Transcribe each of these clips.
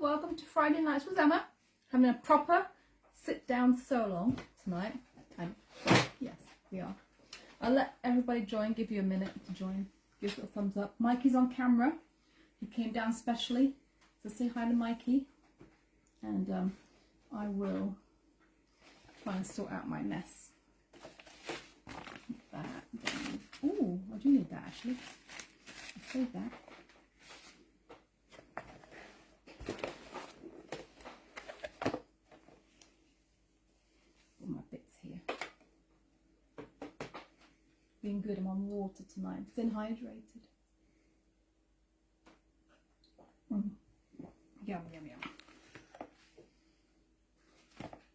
welcome to Friday Nights with Emma. Having a proper sit-down solo tonight. And yes, we are. I'll let everybody join, give you a minute to join. Give us a thumbs up. Mikey's on camera. He came down specially. So say hi to Mikey. And I will try and sort out my mess. That. Ooh, I do need that actually. I'll save that. My bits here. Being good, I'm on water tonight. Thin hydrated. Yum, yum, yum.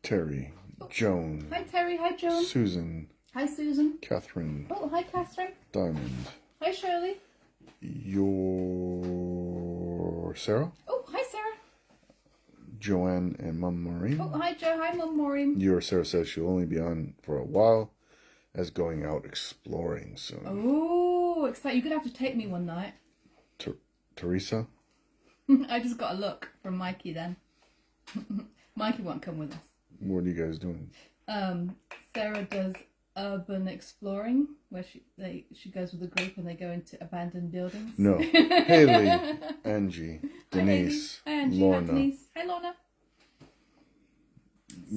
Terry, Joan. Hi Terry, hi Joan. Susan. Hi Susan. Catherine. Oh, hi Catherine. Diamond. Hi Shirley. Your Sarah. Oh, hi Sarah. Joanne and Mum Maureen. Oh, hi Joe. Hi Mum Maureen. Your Sarah says she'll only be on for a while, as going out exploring soon. Oh, excited! You're gonna have to take me one night. Teresa. I just got a look from Mikey then. Mikey won't come with us. What are you guys doing? Sarah does urban exploring, where she goes with a group and they go into abandoned buildings. No. Haley, Angie, Denise, hi Angie, Lorna. Hi Denise. Hi Lorna.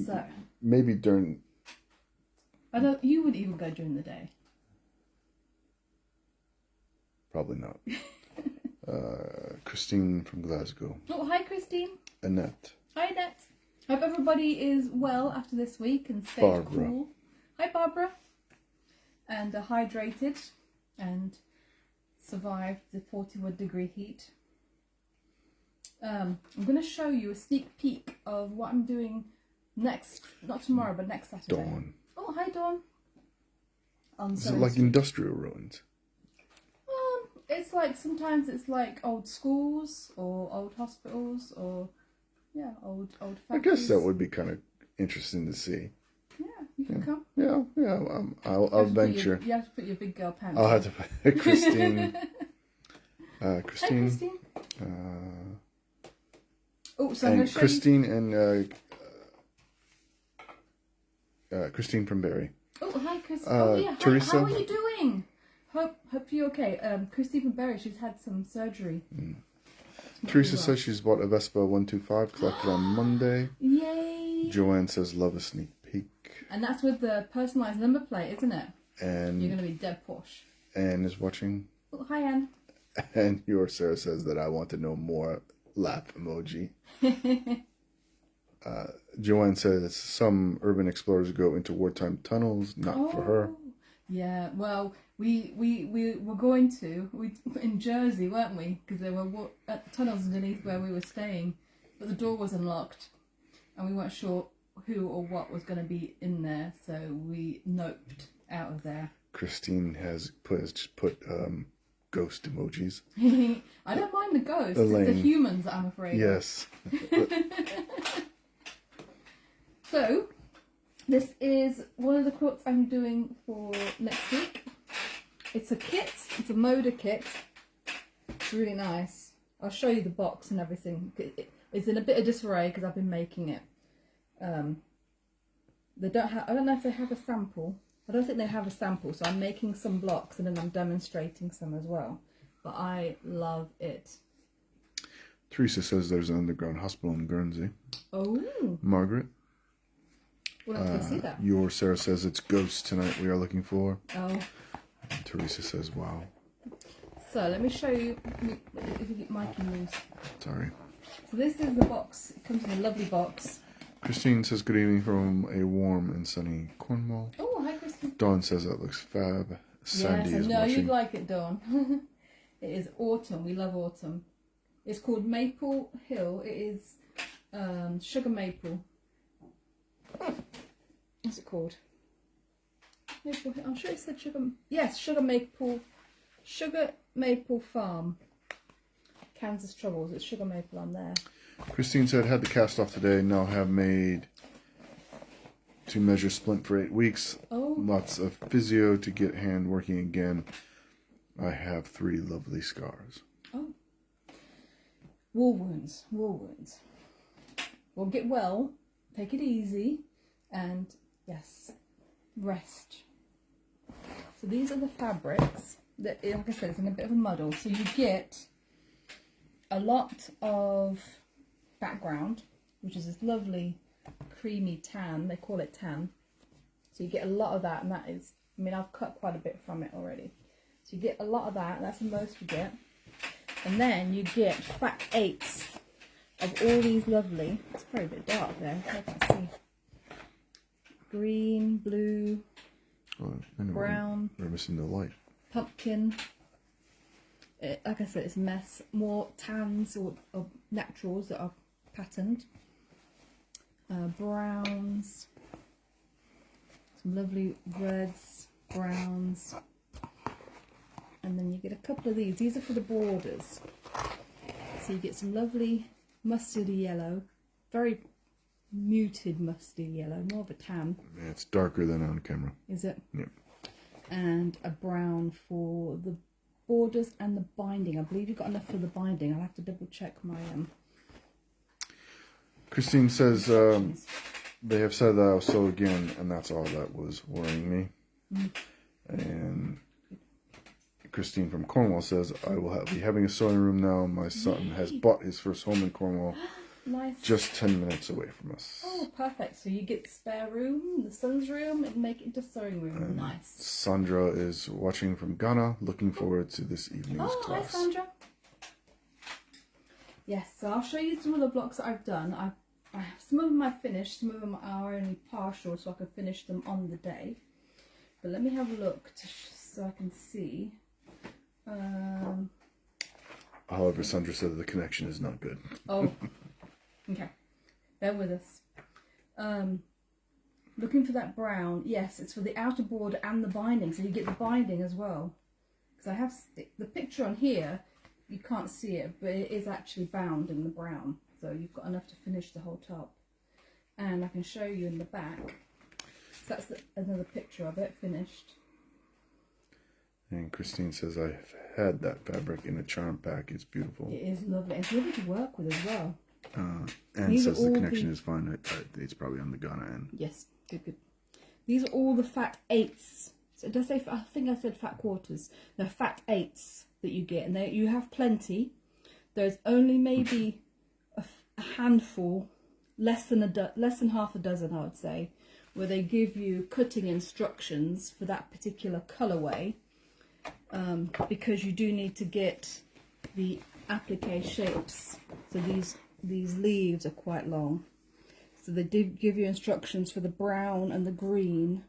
So maybe during. You would even go during the day. Probably not. Christine from Glasgow. Oh, hi Christine. Annette. Hi Annette. Hope everybody is well after this week and stayed Barbara. cool. Hi Barbara. And hydrated and survived the 41-degree heat. I'm going to show you a sneak peek of what I'm doing next, not tomorrow, but next Saturday. Dawn. Oh, hi Dawn. Is it like industrial ruins? It's like, sometimes it's like old schools or old hospitals or, yeah, old factories. I guess that would be kind of interesting to see. Yeah, you can come. Yeah. I'll venture. You have to put your big girl pants I'll on. have to put Christine. Hi, Christine. Christine. Oh, so I'm going to show Christine you. And Christine from Barry. Oh, hi, Christine. Oh, yeah. Teresa. How are you doing? Hope you're okay. Christine from Barry, she's had some surgery. Teresa says she's bought a Vespa 125, collected on Monday. Yay! Joanne says love a sneak peek. And that's with the personalised number plate, isn't it? And you're going to be dead posh. Anne is watching. Oh, hi, Anne. And your Sarah says that I want to know more. Laugh emoji. Joanne says some urban explorers go into wartime tunnels. Not for her. Yeah, well, we were going to in Jersey, weren't we? Because there were tunnels underneath where we were staying, but the door was unlocked, and we weren't sure who or what was going to be in there, so we noped out of there. Christine has put ghost emojis. I don't mind the ghosts. Elaine. It's the humans that I'm afraid of. Yes. So, this is one of the quilts I'm doing for next week. It's a kit. It's a Moda kit. It's really nice. I'll show you the box and everything. It's in a bit of disarray because I've been making it. They don't have. I don't know if they have a sample. I don't think they have a sample. So I'm making some blocks and then I'm demonstrating some as well. But I love it. Teresa says there's an underground hospital in Guernsey. Oh. Margaret. Well, let's go see that. Your Sarah says it's ghosts tonight we are looking for. Oh. And Teresa says, wow. So let me show you if you get Mikey moves. Sorry. So this is the box. It comes in a lovely box. Christine says good evening from a warm and sunny Cornwall. Oh, hi Christine. Dawn says that looks fab. Sandy yes, is I know watching. you'd like it, Dawn. It is autumn. We love autumn. It's called Maple Hill. It is sugar maple. What's it called? Maple Hill. I'm sure it said sugar. Yes, sugar maple. Sugar Maple Farm. Kansas Troubles. It's sugar maple on there. Christine said had the cast off today. Now have made to measure splint for 8 weeks. Oh. Lots of physio to get hand working again. I have 3 lovely scars. Oh. wool wounds, wool wounds. Well, get well, take it easy, and yes, rest. So these are the fabrics that, like I said, it's in a bit of a muddle. So you get a lot of background, which is this lovely creamy tan. They call it tan. So you get a lot of that, and that is, I mean, I've cut quite a bit from it already. So you get a lot of that. That's the most you get. And then you get fat eighths of all these lovely, it's probably a bit dark there, I can see. Green, blue, brown. We're missing the light. Pumpkin. Like I said, it's a mess. More tans or naturals that are patterned. Browns. Some lovely reds, browns. And then you get a couple of these. These are for the borders. So you get some lovely mustardy yellow. Very muted mustardy yellow. More of a tan. Yeah, it's darker than on camera. Is it? Yep. And a brown for the borders and the binding. I believe you've got enough for the binding. I'll have to double check my Christine says they have said that I'll sew again, and that's all that was worrying me. And Christine from Cornwall says I will be having a sewing room now. My son has bought his first home in Cornwall. Nice. Just 10 minutes away from us. Oh, perfect. So you get the spare room, the son's room, and make it into sewing room. Nice. Sandra is watching from Ghana, looking forward to this evening's class. Hi, Sandra. Yes, so I'll show you some of the blocks that I've done. I have some of them I've finished, some of them are only partial, so I can finish them on the day. But let me have a look so I can see. However, Sandra said that the connection is not good. Oh, okay. Bear with us. Looking for that brown. Yes, it's for the outer border and the binding, so you get the binding as well. Because I have the picture on here, you can't see it, but it is actually bound in the brown. So you've got enough to finish the whole top. And I can show you in the back. So that's another picture of it finished. And Christine says I've had that fabric in a charm pack. It's beautiful. It is lovely. It's lovely to work with as well. And These says are the all connection is fine. It's probably on the Ghana end. Yes, good, good. These are all the fat eighths. So did I say? I think I said fat quarters. They're fat eighths that you get, and you have plenty. There's only maybe a handful, less than half a dozen, I would say, where they give you cutting instructions for that particular colorway, because you do need to get the applique shapes. So these leaves are quite long, so they did give you instructions for the brown and the green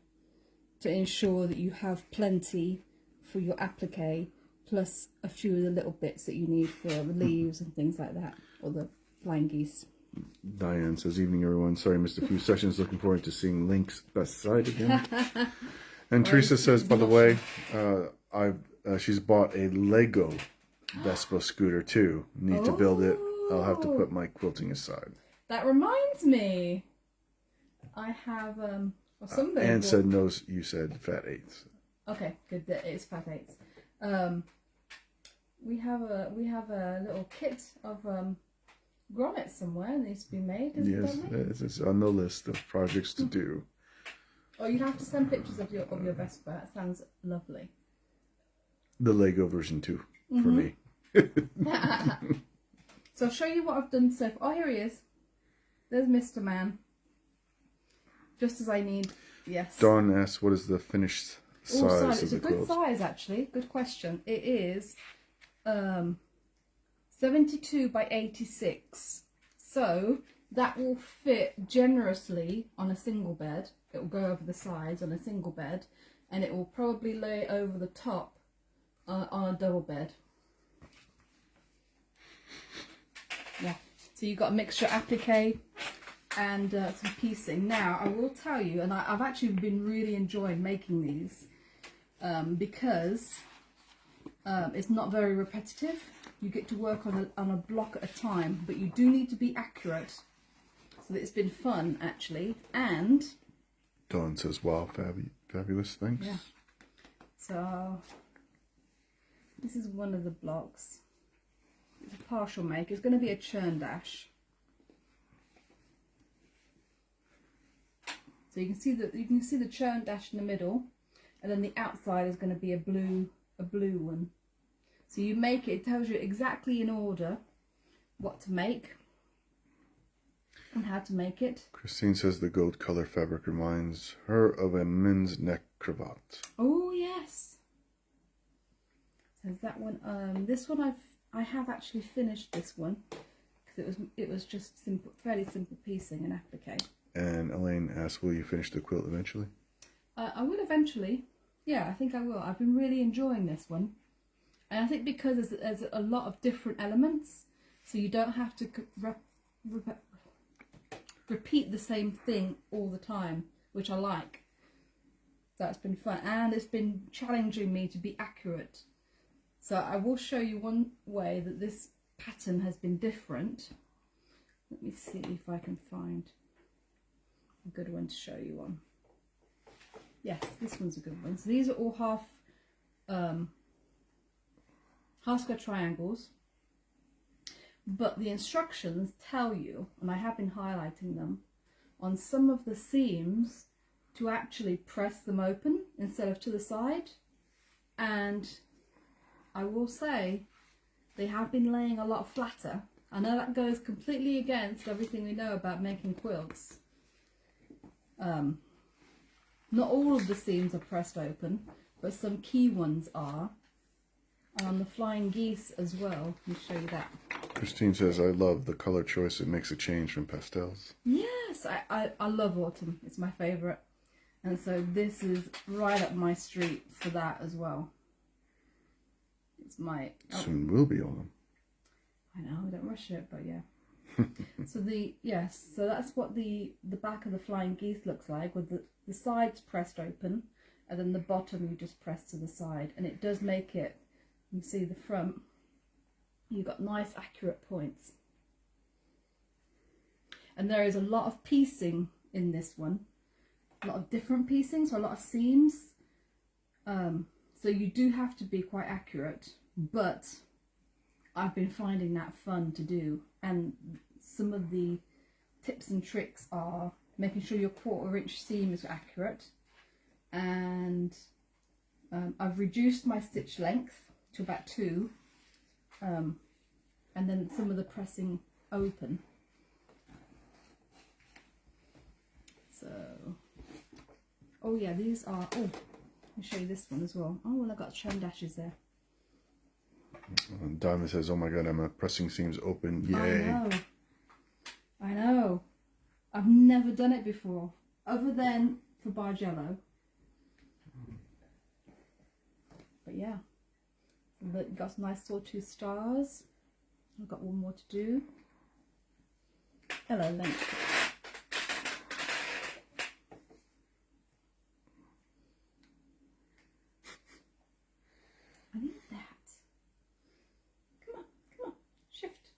to ensure that you have plenty for your applique, plus a few of the little bits that you need for the leaves and things like that, or the flying geese. Diane says, evening everyone. Sorry, missed a few sessions. Looking forward to seeing Link's best side again. And Teresa says, by the way, she's bought a Lego Vespa scooter too. Need to build it. I'll have to put my quilting aside. That reminds me, I have somebody. Anne said no. You said fat eighths. Okay, good. That is fat eighths. We have a little kit of grommets somewhere that needs to be made. Yes, it's on the list of projects to do. Oh, you have to send pictures of your Vespa. That sounds lovely. The Lego version too, for me. So I'll show you what I've done so far. Oh, here he is. There's Mr. Man. Just as I need. Yes. Dawn asks, what is the finished size of It's a the good quilt? size, actually. Good question. It is 72 by 86. So that will fit generously on a single bed. It will go over the sides on a single bed, and it will probably lay over the top on a double bed. Yeah. So you've got a mixture applique and some piecing. Now I will tell you, and I've actually been really enjoying making these because it's not very repetitive. You get to work on a block at a time, but you do need to be accurate. So it's been fun actually. And Dawn says, wow, fabulous, thanks. yeah. So this is one of the blocks. it's a partial make. It's going to be a churn dash. So you can see the churn dash in the middle, and then the outside is going to be a blue one. So you make it. It tells you exactly in order what to make and how to make it. Christine says the gold color fabric reminds her of a men's neck cravat. Oh yes. Says that one. This one I have actually finished this one because it was just simple, fairly simple piecing and applique. And Elaine asks, will you finish the quilt eventually? I will eventually. Yeah, I think I will. I've been really enjoying this one, and I think because there's a lot of different elements, so you don't have to repeat the same thing all the time, which I like. So it's been fun, and it's been challenging me to be accurate. So I will show you one way that this pattern has been different. Let me see if I can find a good one to show you on. Yes, this one's a good one. So these are all half square triangles, but the instructions tell you, and I have been highlighting them, on some of the seams to actually press them open instead of to the side. And I will say they have been laying a lot flatter. I know that goes completely against everything we know about making quilts. Not all of the seams are pressed open, but some key ones are. And on the Flying Geese as well. Let me show you that. Christine says, I love the color choice. It makes a change from pastels. Yes, I love autumn. It's my favourite. And so this is right up my street for that as well. It's my... Oh, Soon will be autumn. I know, I don't rush it, but yeah. So so that's what the back of the Flying Geese looks like, with the sides pressed open, and then the bottom you just press to the side, and it does make it, you see the front, you've got nice accurate points. And there is a lot of piecing in this one, a lot of different piecing, so a lot of seams, so you do have to be quite accurate, but I've been finding that fun to do. And some of the tips and tricks are making sure your 1/4 inch seam is accurate, and I've reduced my stitch length to about 2, and then some of the pressing open. So, oh yeah, these are, oh, let me show you this one as well. Oh, well, I got churn dashes there. Diamond says, oh my god, Emma, pressing seams open. Yay. I know. I've never done it before, other than for Bargello. But yeah, but got some nice sawtooth stars. I've got one more to do. Hello, Link. I need that. Come on. Shift.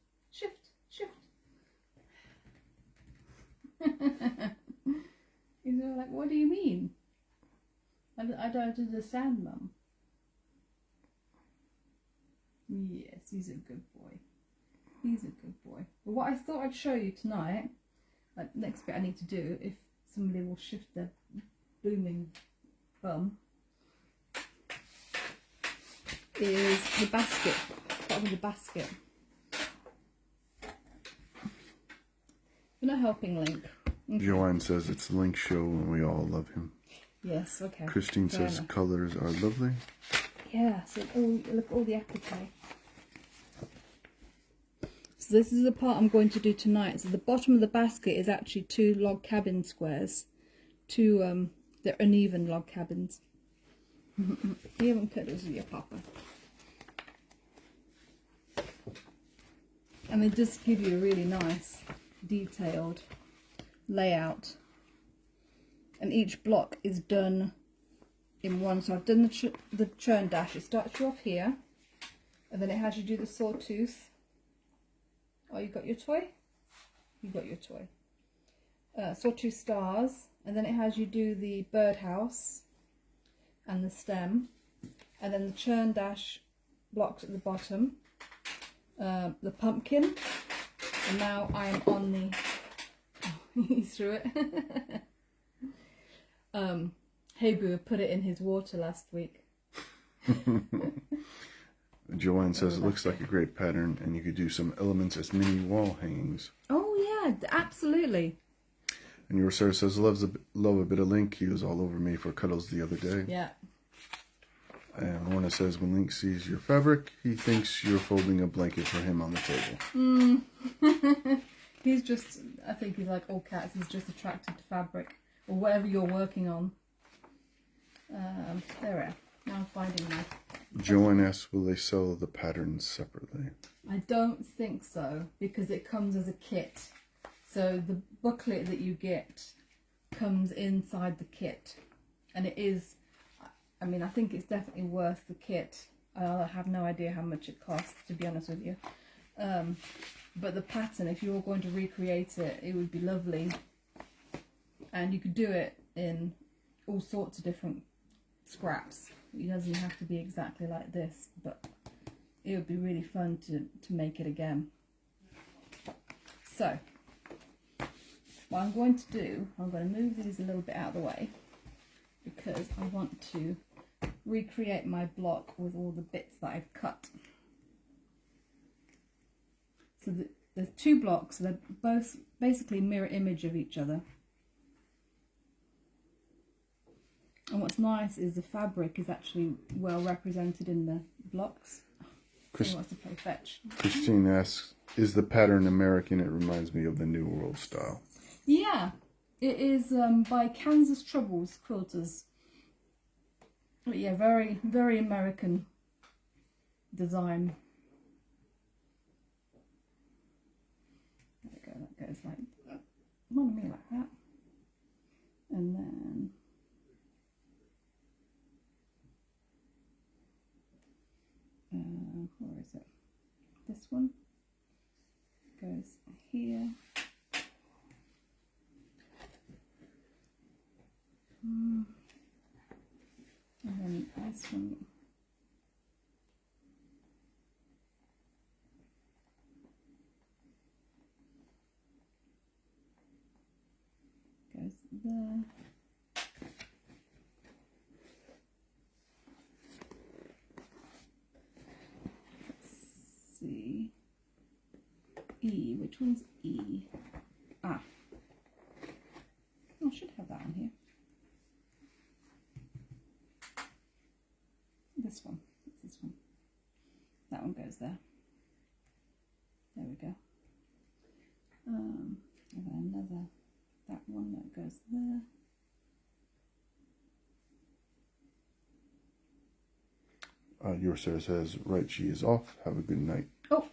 He's like, what do you mean? I don't understand, Mum. Yes, he's a good boy. He's a good boy. But what I thought I'd show you tonight, like next bit I need to do, if somebody will shift their booming bum, is the basket. Bottom of the basket. You're not helping, Link. Okay. Joanne says it's Link show and we all love him. Yes, okay. Christine Fair says enough. colors are lovely. Yeah, so look at all the applique. So this is the part I'm going to do tonight. So the bottom of the basket is actually 2 log cabin squares. They're uneven log cabins. You haven't cut those with your papa. And they just give you a really nice, detailed layout. And each block is done in one. So I've done the churn dash. It starts you off here, and then it has you do the sawtooth. Oh, you got your toy? You got your toy. Sawtooth stars, and then it has you do the birdhouse and the stem, and then the churn dash blocks at the bottom, the pumpkin, and now I'm on the. Oh, he threw it. Habu put it in his water last week. Joanne says it looks like a great pattern, and you could do some elements as mini wall hangings. Oh yeah, absolutely. And your sir says love a bit of Link. He was all over me for cuddles the other day. Yeah. And Lorna says when Link sees your fabric, he thinks you're folding a blanket for him on the table. He's just, I think he's like all cats, he's just attracted to fabric or whatever you're working on. There we are. Now I'm finding that. Joanne asks, will they sell the patterns separately? I don't think so, because it comes as a kit. So the booklet that you get comes inside the kit. And it is, I mean, I think it's definitely worth the kit. I have no idea how much it costs, to be honest with you. But the pattern, if you were going to recreate it, it would be lovely. And you could do it in all sorts of different scraps. It doesn't have to be exactly like this, but it would be really fun to make it again. So, what I'm going to do, I'm going to move these a little bit out of the way because I want to recreate my block with all the bits that I've cut. So there's two blocks, they're both basically mirror image of each other. And what's nice is the fabric is actually well represented in the blocks. He wants to play fetch. Christine asks, is the pattern American? It reminds me of the New World style. Yeah, it is by Kansas Troubles Quilters. But yeah, very, very American design. There we go, that goes like that. Not me like that. And then where is it? This one goes here. And then this one goes there. See, E, which one's E? Ah, I should have that on here. This one, it's this one. That one goes there. There we go. And then another, that one that goes there. Your sir says, right, she is off. Have a good night. Oh,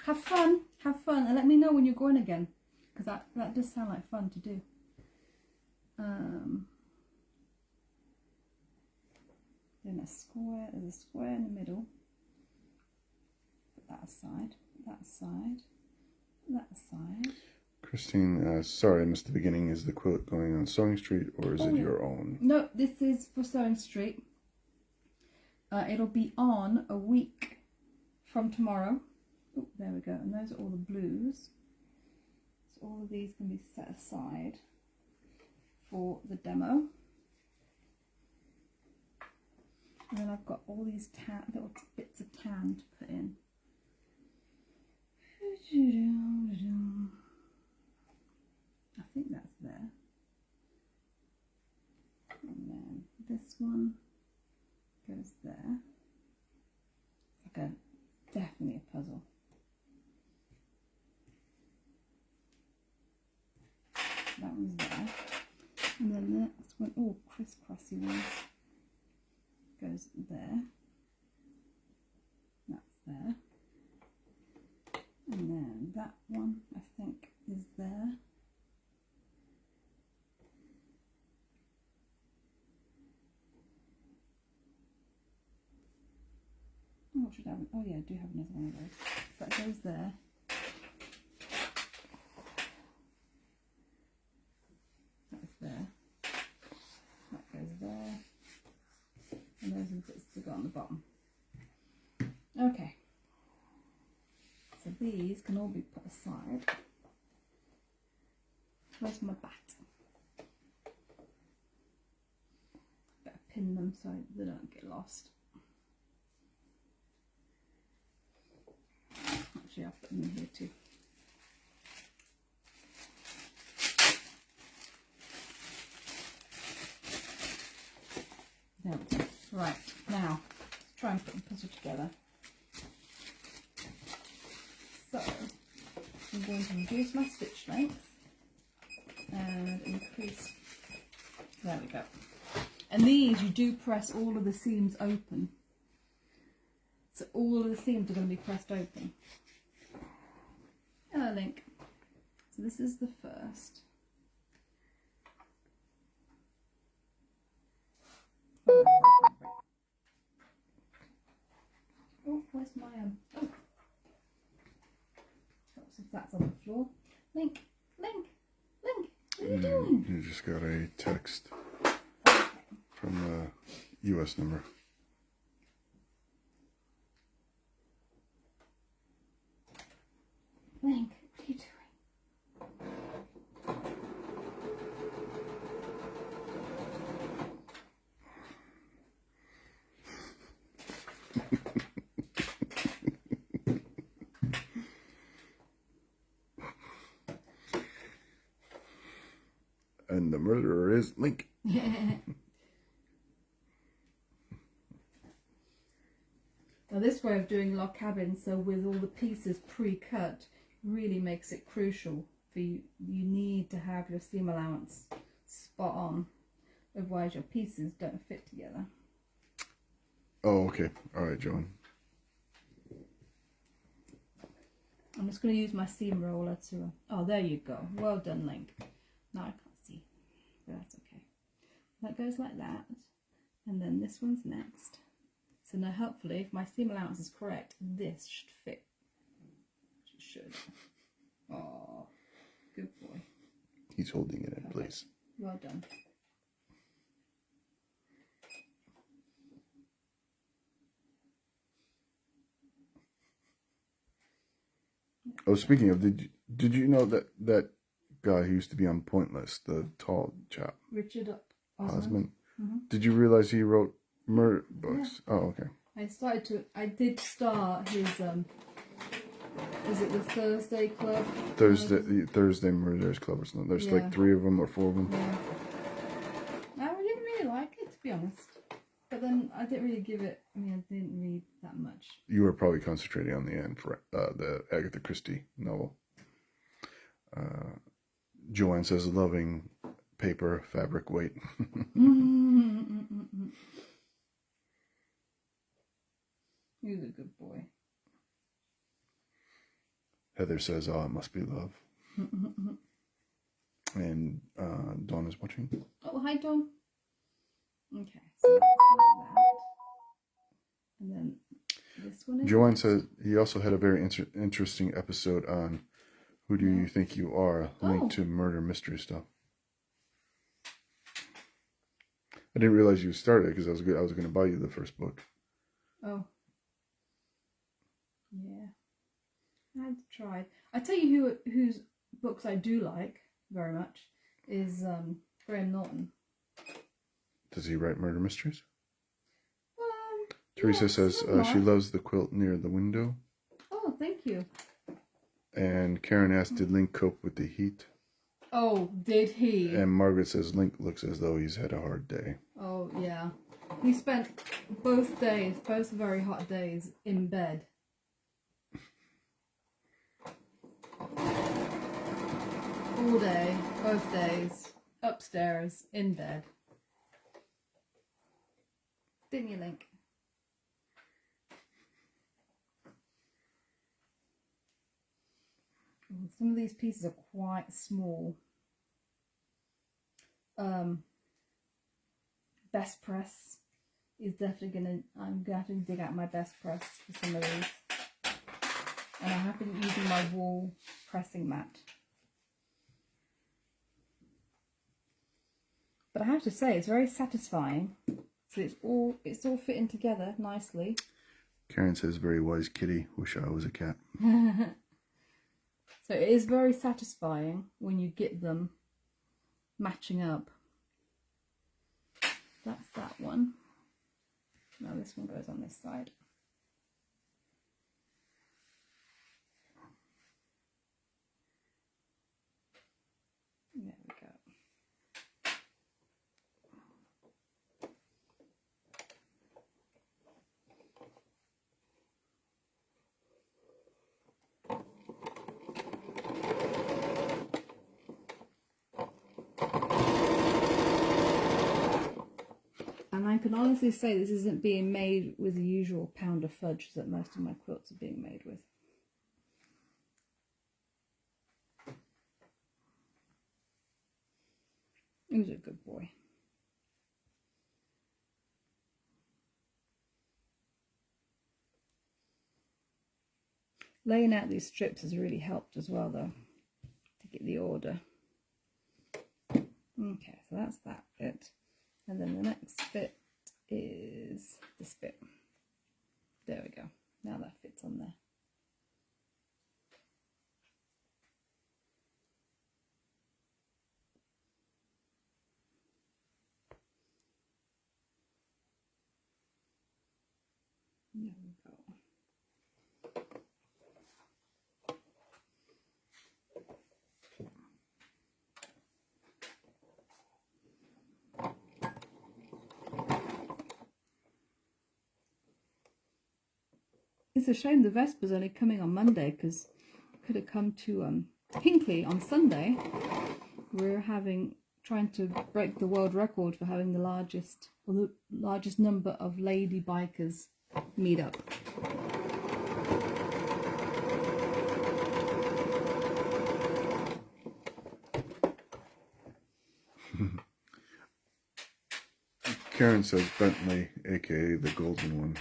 have fun, and let me know when you're going again, because that does sound like fun to do. Then a square, there's a square in the middle. Put that aside, that aside, that aside. Christine, sorry I missed the beginning. Is the quilt going on Sewing Street or is it your own? No, this is for Sewing Street. It'll be on a week from tomorrow. Oh, there we go. And those are all the blues. So all of these can be set aside for the demo. And then I've got all these little bits of tan to put in. I think that's there. And then this one goes there. It's like definitely a puzzle. That one's there. And then the next one, oh, crisscrossy ones, goes there. That's there. And then that one, I think, is there. Oh, I should have, oh yeah, I do have another one of those. So that goes there. That's there. That goes there. And those are the bits that go on the bottom. Okay. So these can all be put aside. Where's my bat? Better pin them so they don't get lost. Actually, I'll put them in here too. There we go. Right, now let's try and put the puzzle together. So I'm going to reduce my stitch length and increase. There we go. And these, you do press all of the seams open. So all of the seams are going to be pressed open. Hello, Link. So this is the first. Oh, where's my oh. Perhaps if that's on the floor. Link, Link, Link, what are you doing? You just got a text Okay. from the US number. Link, what are you doing? And the murderer is Link. Now this way of doing log cabins, so with all the pieces pre-cut, really makes it crucial for you. You need to have your seam allowance spot on, otherwise your pieces don't fit together. Oh, okay. All right, Joan. I'm just going to use my seam roller to... Oh, there you go. Well done, Link. Now I can't see, but that's okay. That goes like that, and then this one's next. So now hopefully, if my seam allowance is correct, this should fit. It should. Oh, good boy. He's holding it in place. Well done. Oh, speaking of, did you know that guy who used to be on Pointless, the tall chap, Richard Osman? Mm-hmm. Did you realize he wrote murder books? Yeah. Oh, okay. I did start his, is it the Thursday Club? Thursday Murderers Club or something. There's Yeah. like 3 of them or 4 of them. Yeah. I didn't really like it, to be honest. But then I didn't really give it, I didn't read that much. You were probably concentrating on the end for the Agatha Christie novel. Joanne says, loving paper, fabric, weight. He's a good boy. Heather says, oh, it must be love. And Dawn is watching. Oh, hi, Dawn. Okay, so that's like that. And then this one is... Joanne says he also had a very interesting episode on Who Do You Think You Are, linked to murder mystery stuff. I didn't realize you started because I was going to buy you the first book. Oh. Yeah. I've tried. I tell you whose books I do like very much is Graham Norton. Does he write murder mysteries? Yeah, Teresa says she loves the quilt near the window. Oh, thank you. And Karen asked, did Link cope with the heat? Oh, did he? And Margaret says Link looks as though he's had a hard day. Oh, yeah. He spent both very hot days in bed. All day, both days, upstairs, in bed. Didn't you, Link? Some of these pieces are quite small. Best press is definitely I'm going to have to dig out my best press for some of these. And I have been using my wall pressing mat. But I have to say, it's very satisfying. So it's all fitting together nicely. Karen says, very wise kitty. Wish I was a cat. So it is very satisfying when you get them matching up. That's that one. Now this one goes on this side. There we go. And I can honestly say this isn't being made with the usual pound of fudge that most of my quilts are being made with. He's a good boy. Laying out these strips has really helped as well, though, to get the order. Okay, so that's that bit. And then the next bit is this bit. There we go. Now that fits on there. There we go. It's a shame the Vesper's only coming on Monday, because could have come to Hinkley on Sunday. We're trying to break the world record for having the largest number of lady bikers meet up. Karen says Bentley, aka the golden one,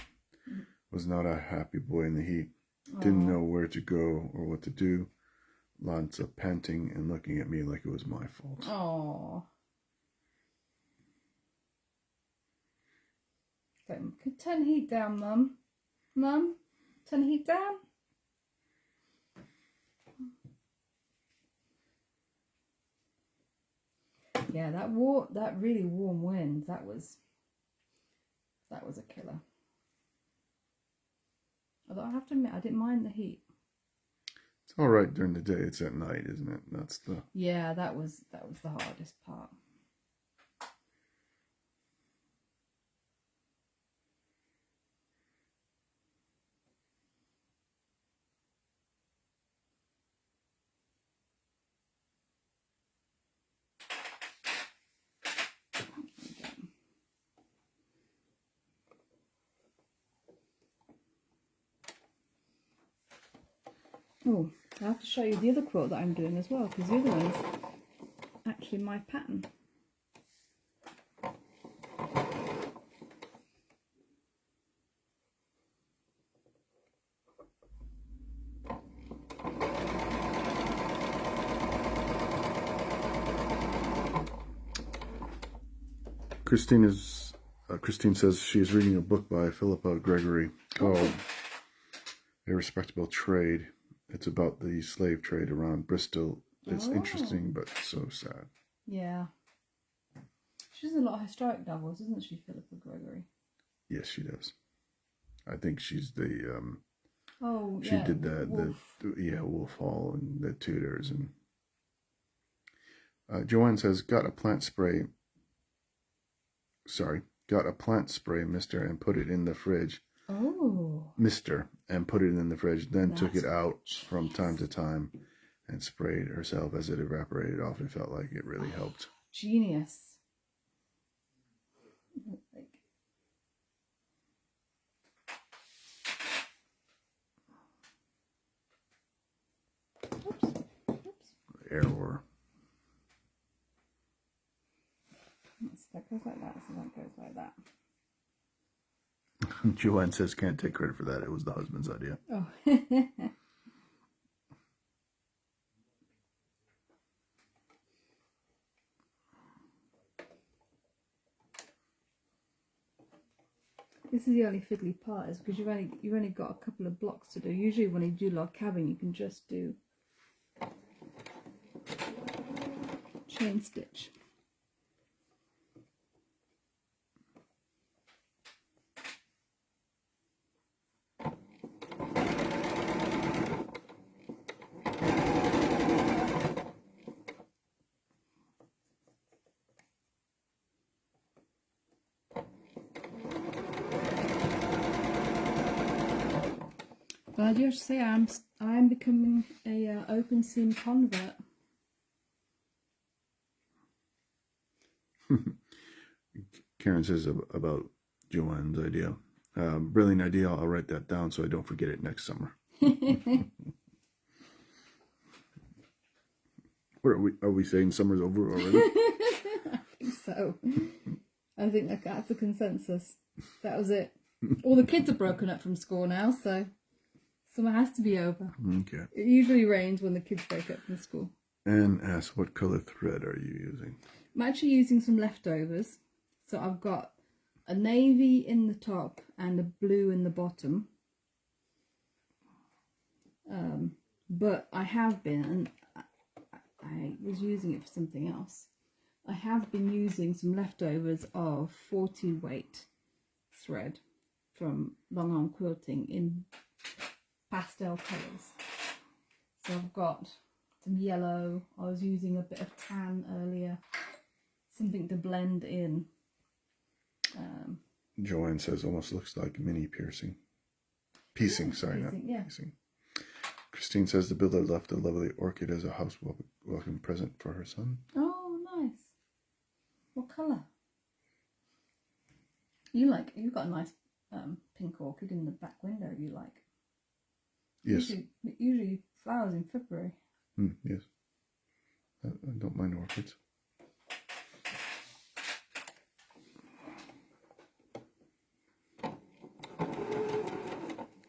was not a happy boy in the heat. Didn't know where to go or what to do. Lots of panting and looking at me like it was my fault. Aww. Turn the heat down, Mum. Mum, turn the heat down. Yeah, that really warm wind, that was a killer. Although I have to admit, I didn't mind the heat. It's all right during the day. It's at night, isn't it? That's the... Yeah, that was the hardest part. Oh, I have to show you the other quilt that I'm doing as well, because the other one's actually my pattern. Christine says she is reading a book by Philippa Gregory called A Respectable Trade. It's about the slave trade around Bristol. It's interesting, but so sad. Yeah. She does a lot of historic novels, doesn't she, Philippa Gregory? Yes, she does. I think she's the she yeah, did the Wolf. Wolf Hall and the Tudors. And Joanne says got a plant spray, mister, and put it in the fridge. Oh. Mister, and put it in the fridge, then took it out Jeez. from time to time and sprayed herself as it evaporated off. It felt like it really helped. Genius. Oops. Air war. That goes like that, so that goes like that. Joanne says can't take credit for that. It was the husband's idea. Oh. This is the only fiddly part, is because you've only got a couple of blocks to do. Usually when you do log cabin, you can just do chain stitch. But I just say I am becoming a open seam convert. Karen says about Joanne's idea. Brilliant idea. I'll write that down so I don't forget it next summer. What are we saying summer's over already? I think so. I think that's the consensus. That was it. All the kids are broken up from school now, so summer has to be over. Okay. It usually rains when the kids break up from school. And ask, what color thread are you using? I'm actually using some leftovers. So I've got a navy in the top and a blue in the bottom. But I have been, and I was using it for something else. I have been using some leftovers of 40 weight thread from Long Arm Quilting in pastel colours. So I've got some yellow. I was using a bit of tan earlier, something to blend in. Joanne says almost looks like mini piercing. Piecing, sorry, piecing, not yeah. piecing. Christine says the builder left a lovely orchid as a house welcome present for her son. Oh, nice. What colour? You've got a nice pink orchid in the back window you like. Yes. Usually flowers in February. Yes. I don't mind orchids.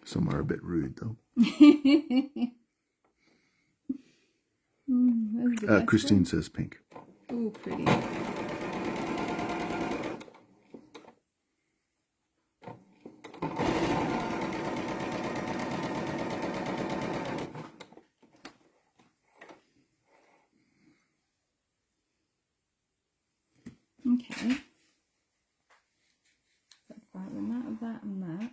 Some are a bit rude though. Christine says pink. Oh, pretty. Okay. That's that and that and that and that.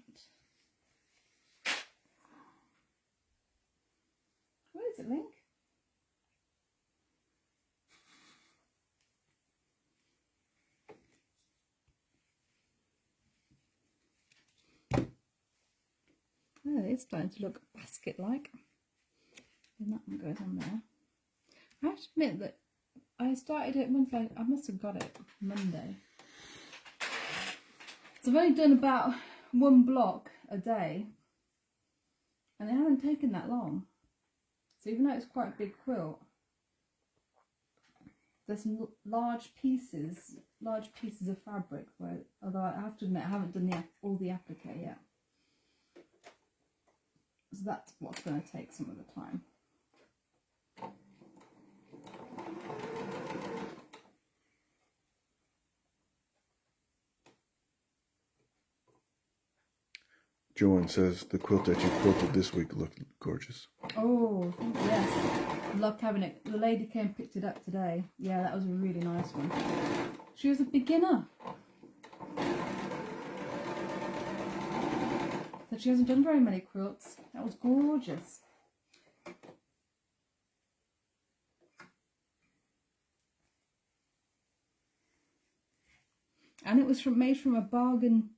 Where is it, Link? Oh, it's starting to look basket-like. And that one goes on there. I have to admit that I started it I must have got it Monday. So I've only done about one block a day. And it hasn't taken that long. So even though it's quite a big quilt, there's some large pieces of fabric where, although I have to admit I haven't done all the applique yet. So that's what's going to take some of the time. Joanne says the quilt that you quilted this week looked gorgeous. Oh, yes. Love having it. The lady came and picked it up today. Yeah, that was a really nice one. She was a beginner. So she hasn't done very many quilts. That was gorgeous. And it was made from a bargain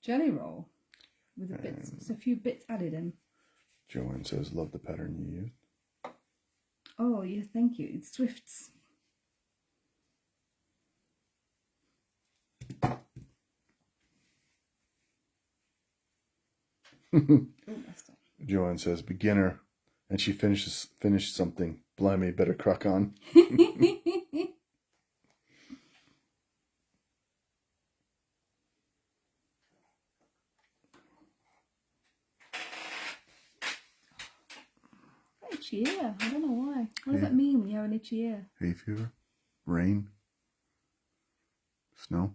jelly roll with a few bits added in. Joanne says, love the pattern you used. Oh, yes, thank you. It's Swifts. Joanne says, beginner, and she finished something. Blimey, better crack on. Itchy ear. I don't know why. What does that mean when you have an itchy ear? Hay fever? Rain? Snow?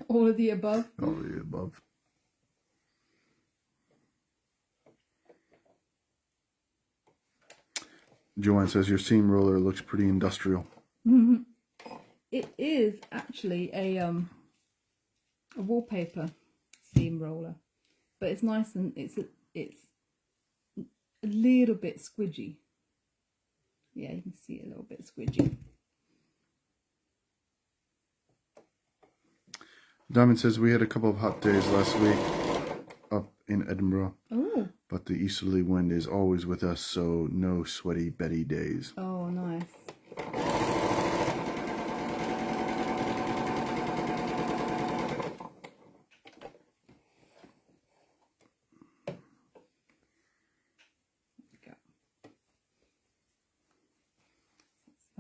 All of the above. All of the above. Joanne says your seam roller looks pretty industrial. It is actually a wallpaper seam roller, but it's nice and it's a little bit squidgy. Yeah, you can see it a little bit squidgy. Diamond says we had a couple of hot days last week up in Edinburgh. Oh. But the easterly wind is always with us, so no sweaty Betty days. Oh, nice.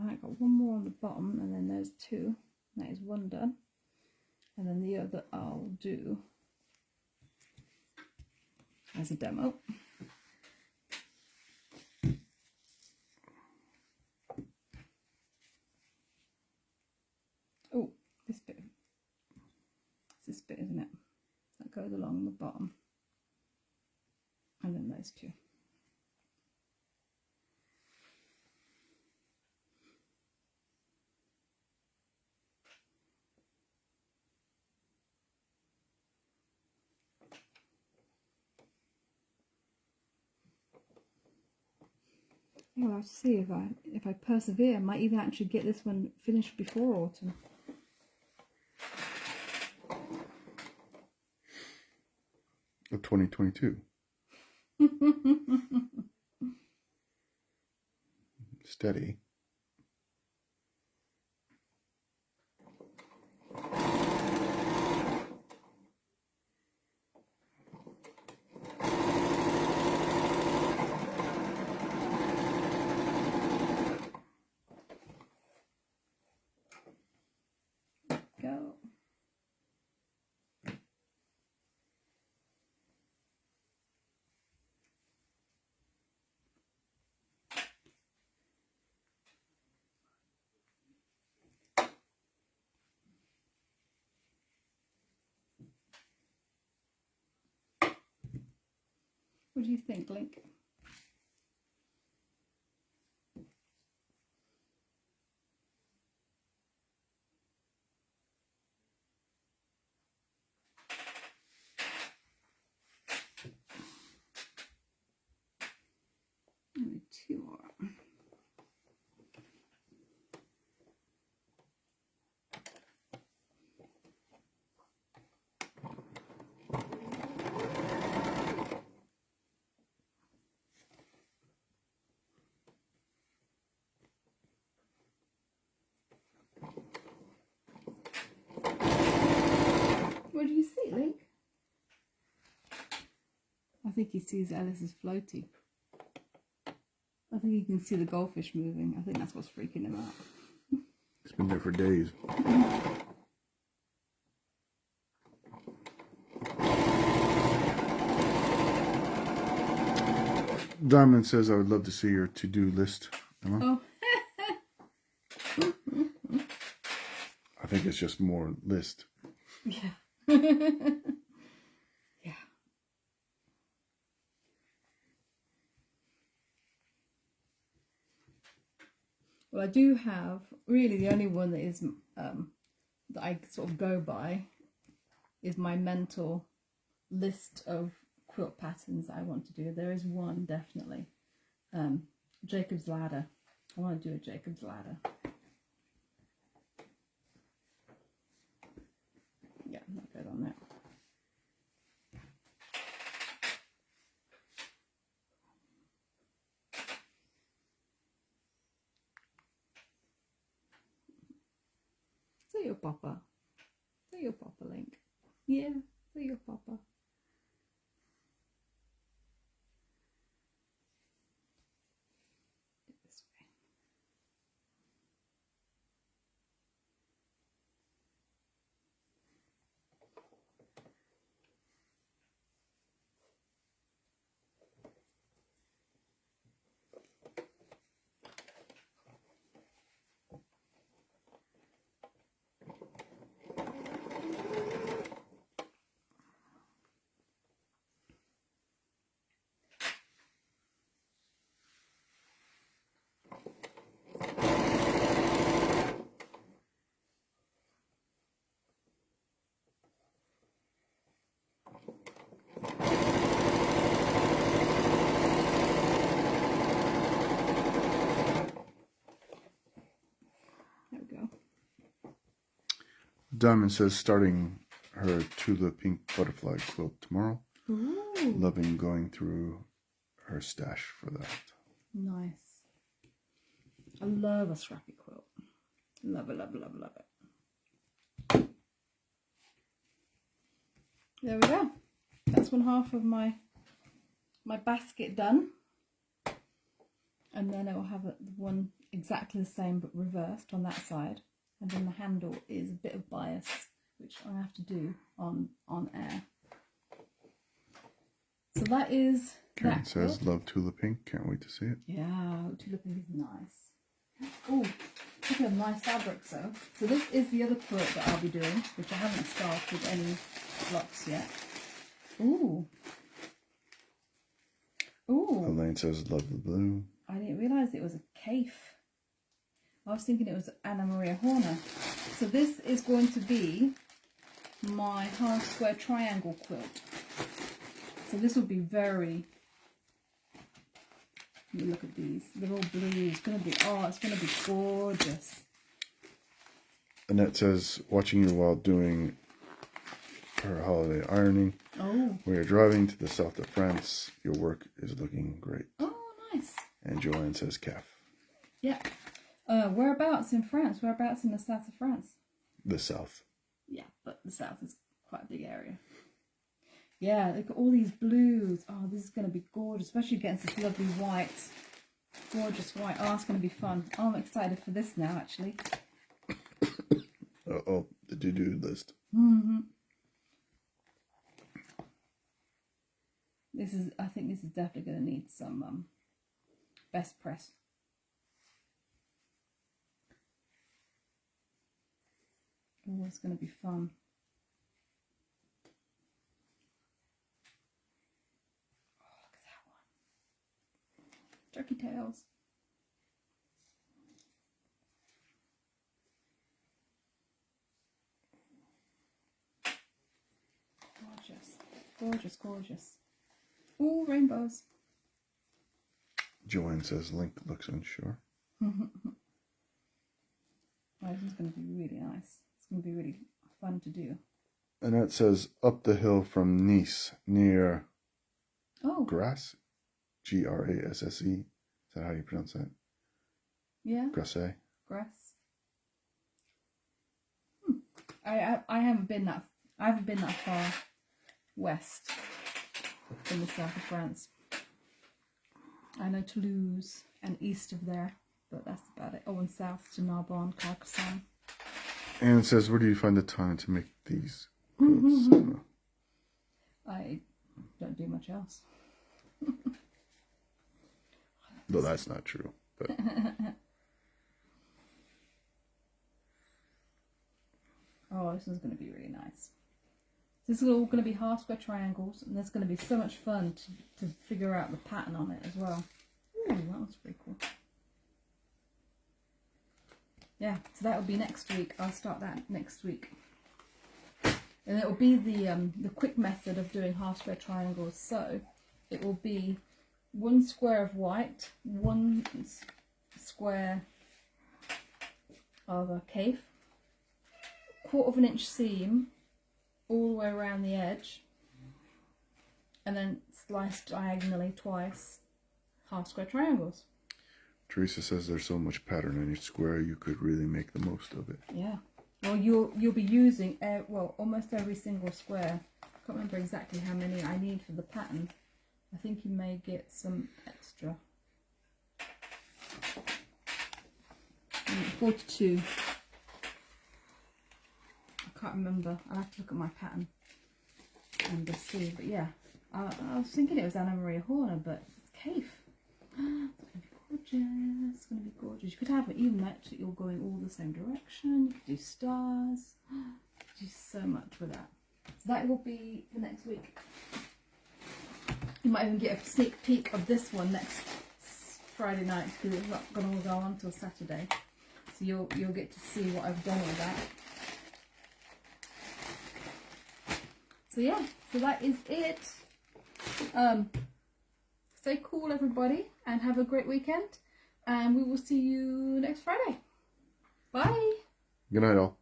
I got one more on the bottom, and then there's two. That is one done. And then the other I'll do as a demo. Oh, this bit. It's this bit, isn't it? That goes along the bottom. And then those two. We'll have to see if I persevere. I might even actually get this one finished before autumn. Of 2022. Steady. Go. What do you think, Link? Only two more. What do you see, Link? I think he sees Alice's floaty. I think he can see the goldfish moving. I think that's what's freaking him out. It's been there for days. Diamond says I would love to see your to-do list, Emma. Oh. I think it's just more list. Yeah. Yeah. Well, I do have really the only one that is that I sort of go by is my mental list of quilt patterns that I want to do. There is one definitely, Jacob's Ladder. I want to do a Jacob's Ladder. Yeah, that goes on there. Say your papa. Say your papa, Link. Yeah, say your papa. This way. Diamond says starting her Tula Pink Butterfly quilt tomorrow. Ooh. Loving going through her stash for that. Nice. I love a scrappy quilt. Love it, love it, love it, love it. There we go. That's one half of my basket done. And then it will have one exactly the same but reversed on that side. And then the handle is a bit of bias, which I have to do on air. So that is Karen that says, quilt. love Tula Pink. Can't wait to see it. Yeah, Tula Pink is nice. Oh, look at a nice fabric though. So this is the other quilt that I'll be doing, which I haven't started any blocks yet. Ooh. Ooh. Elaine says, love the blue. I didn't realise it was a caif. I was thinking it was Anna Maria Horner. So this is going to be my half square triangle quilt. So this will be very... Let me look at these. They're all blue. It's going to be, oh, it's going to be gorgeous. Annette says, watching you while doing her holiday ironing. Oh. We are driving to the south of France. Your work is looking great. Oh, nice. And Joanne says, calf. Yeah. Whereabouts in France? Whereabouts in the south of France? The south. Yeah, but the south is quite a big area. Yeah, look at all these blues. Oh, this is going to be gorgeous, especially against this lovely white. Gorgeous white. Oh, it's going to be fun. Oh, I'm excited for this now, actually. Oh, the to-do list. Mm-hmm. I think this is definitely going to need some best press. Oh, it's going to be fun. Oh, look at that one. Turkey tails. Gorgeous. Gorgeous, gorgeous. Ooh, rainbows. Joanne says, Link looks unsure. Oh, this is going to be really nice. It's going to be really fun to do. Annette says, up the hill from Nice, near Grasse. Grasse. Is that how you pronounce that? Yeah. Grasse. Grass. I haven't been that far west in the south of France. I know Toulouse and east of there, but that's about it. Oh, and south to Narbonne, Carcassonne. Anne says, where do you find the time to make these quilts? I don't do much else. Well, that's not true. But oh, this is going to be really nice. This is all going to be half square triangles, and there's going to be so much fun to figure out the pattern on it as well. Ooh, that was pretty cool. Yeah, so that will be next week. I'll start that next week. And it will be the quick method of doing half square triangles. So it will be 1 square of white, 1 square of a caif, 1/4 inch seam all the way around the edge, and then slice diagonally twice, half square triangles. Teresa says there's so much pattern in each square, you could really make the most of it. Yeah. Well, you'll be using almost every single square. I can't remember exactly how many I need for the pattern. I think you may get some extra. 42. I can't remember. I'll have to look at my pattern and just see. But yeah, I was thinking it was Anna Maria Horner, but it's caif. It's going to be gorgeous. It's going to be gorgeous. You could have it even that you're going all the same direction. You could do stars. You could do so much with that. So that will be for next week. You might even get a sneak peek of this one next Friday night, because it's not going to go on until Saturday. So you'll get to see what I've done with that. So yeah, so that is it. Stay cool, everybody, and have a great weekend. And we will see you next Friday. Bye. Good night, all.